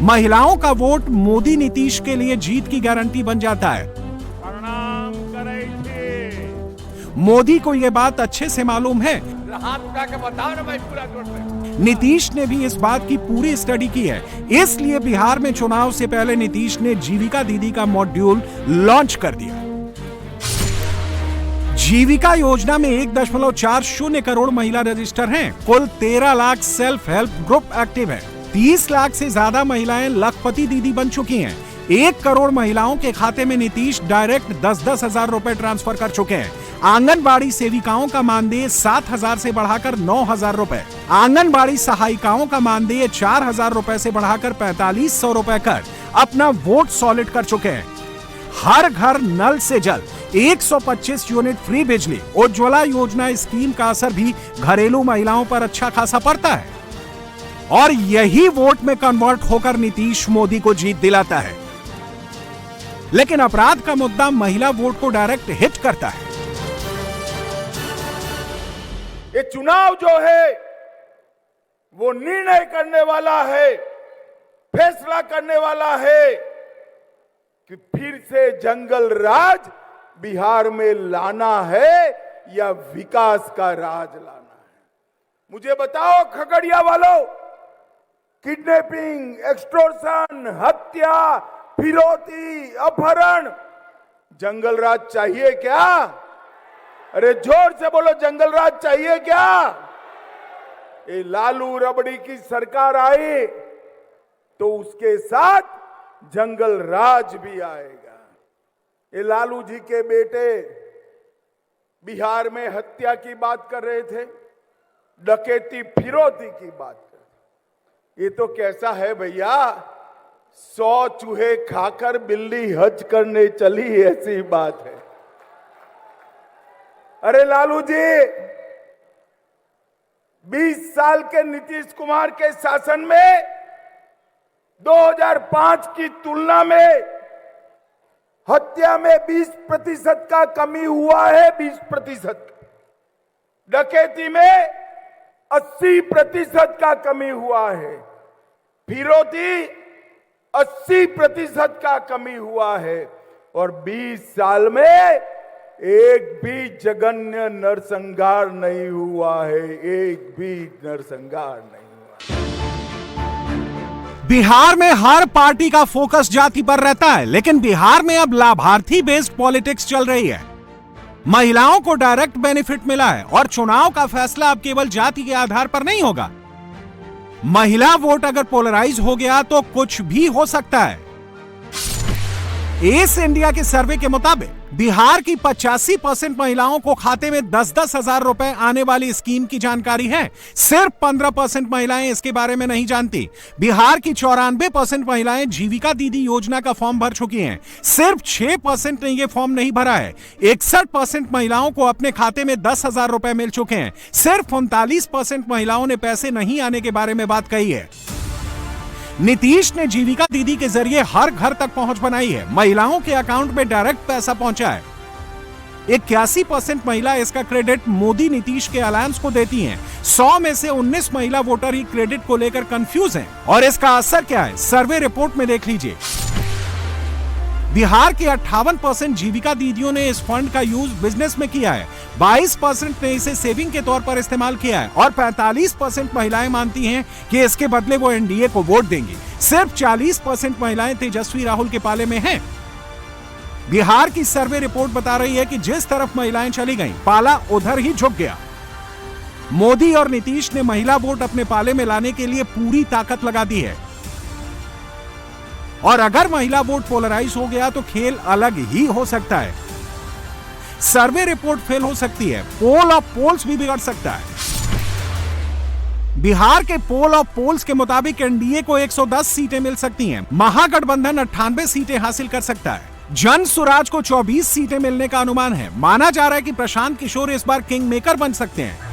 महिलाओं का वोट मोदी नीतीश के लिए जीत की गारंटी बन जाता है। प्रणाम करे थे। मोदी को यह बात अच्छे से मालूम है। हाथ उठा के बताओ ना भाई पूरा जोर से। नीतीश ने भी इस बात की पूरी स्टडी की है, इसलिए बिहार में चुनाव से पहले नीतीश ने जीविका दीदी का मॉड्यूल लॉन्च कर दिया। जीविका योजना में 1.40 करोड़ महिला रजिस्टर हैं। कुल 13 lakh self help group active है। 30 लाख से ज्यादा महिलाएं लखपति दीदी बन चुकी हैं। 1 करोड़ महिलाओं के खाते में नीतीश डायरेक्ट 10-10 हजार रुपए ट्रांसफर कर चुके हैं। आंगनबाड़ी सेविकाओं का मानदेय 7,000 से बढ़ाकर 9,000 रुपए, आंगनबाड़ी सहायिकाओं का मानदेय 4,000 रुपए से बढ़ाकर 4,500 रुपए कर अपना वोट सॉलिड कर चुके हैं। हर घर नल से जल, 125 यूनिट फ्री बिजली, उज्ज्वला योजना स्कीम का असर भी घरेलू महिलाओं पर अच्छा खासा पड़ता है और यही वोट में कन्वर्ट होकर नीतीश मोदी को जीत दिलाता है। लेकिन अपराध का मुद्दा महिला वोट को डायरेक्ट हिट करता है। ये चुनाव जो है वो निर्णय करने वाला है, फैसला करने वाला है कि फिर से जंगल राज बिहार में लाना है या विकास का राज लाना है। मुझे बताओ खगड़िया वालों, किडनैपिंग, एक्सटॉर्शन, हत्या, फिरौती, अपहरण, जंगल राज चाहिए क्या? अरे जोर से बोलो, जंगल राज चाहिए क्या? ये लालू रबड़ी की सरकार आई तो उसके साथ जंगल राज भी आएगा। ये लालू जी के बेटे बिहार में हत्या की बात कर रहे थे, डकैती, फिरौती की बात कर रहे। ये तो कैसा है भैया, 100 चूहे खाकर बिल्ली हज करने चली, ऐसी बात है। अरे लालू जी, 20 साल के नीतीश कुमार के शासन में 2005 की तुलना में हत्या में 20% का कमी हुआ है, 20%। डकैती में 80% का कमी हुआ है। फिरौती 80% का कमी हुआ है। और 20 साल में एक भी जघन्य नरसंहार नहीं हुआ है, एक भी नरसंहार नहीं हुआ। बिहार में हर पार्टी का फोकस जाति पर रहता है, लेकिन बिहार में अब लाभार्थी बेस्ड पॉलिटिक्स चल रही है। महिलाओं को डायरेक्ट बेनिफिट मिला है और चुनाव का फैसला अब केवल जाति के आधार पर नहीं होगा। महिला वोट अगर पोलराइज हो गया तो कुछ भी हो सकता है। एस इंडिया के सर्वे के मुताबिक बिहार की 85% महिलाओं को खाते में 10-10 हजार रुपए आने वाली स्कीम की जानकारी है। सिर्फ 15% महिलाएं इसके बारे में नहीं जानती। बिहार की 94% महिलाएं जीविका दीदी योजना का फॉर्म भर चुकी हैं। सिर्फ 6% ने यह फॉर्म नहीं भरा है। 61% महिलाओं को अपने खाते में 10,000 रुपए मिल चुके हैं। सिर्फ 39% महिलाओं ने पैसे नहीं आने के बारे में बात कही है। नीतीश ने जीविका दीदी के जरिए हर घर तक पहुंच बनाई है। महिलाओं के अकाउंट में डायरेक्ट पैसा पहुंचा है। 81% महिला इसका क्रेडिट मोदी नीतीश के अलायंस को देती हैं। 100 में से 19 महिला वोटर ही क्रेडिट को लेकर कंफ्यूज हैं। और इसका असर क्या है, सर्वे रिपोर्ट में देख लीजिए। बिहार के 58% जीविका दीदियों ने इस फंड का यूज बिजनेस में किया है। 22% ने इसे सेविंग के तौर पर इस्तेमाल किया है और 45% महिलाएं मानती हैं कि इसके बदले वो एनडीए को वोट देंगी। सिर्फ 40% महिलाएं तेजस्वी राहुल के पाले में हैं। बिहार की सर्वे रिपोर्ट बता रही है कि जिस तरफ महिलाएं चली गईं, पाला उधर ही झुक गया। मोदी और नीतीश ने महिला वोट अपने पाले में लाने के लिए पूरी ताकत लगा दी है। और अगर महिला वोट पोलराइज हो गया तो खेल अलग ही हो सकता है। सर्वे रिपोर्ट फेल हो सकती है, पोल ऑफ पोल्स भी बिगड़ सकता है। बिहार के पोल ऑफ पोल्स के मुताबिक एनडीए को 110 सीटें मिल सकती हैं। महागठबंधन 98 सीटें हासिल कर सकता है। जन सुराज को 24 सीटें मिलने का अनुमान है। माना जा रहा है कि प्रशांत किशोर इस बार किंग मेकर बन सकते हैं।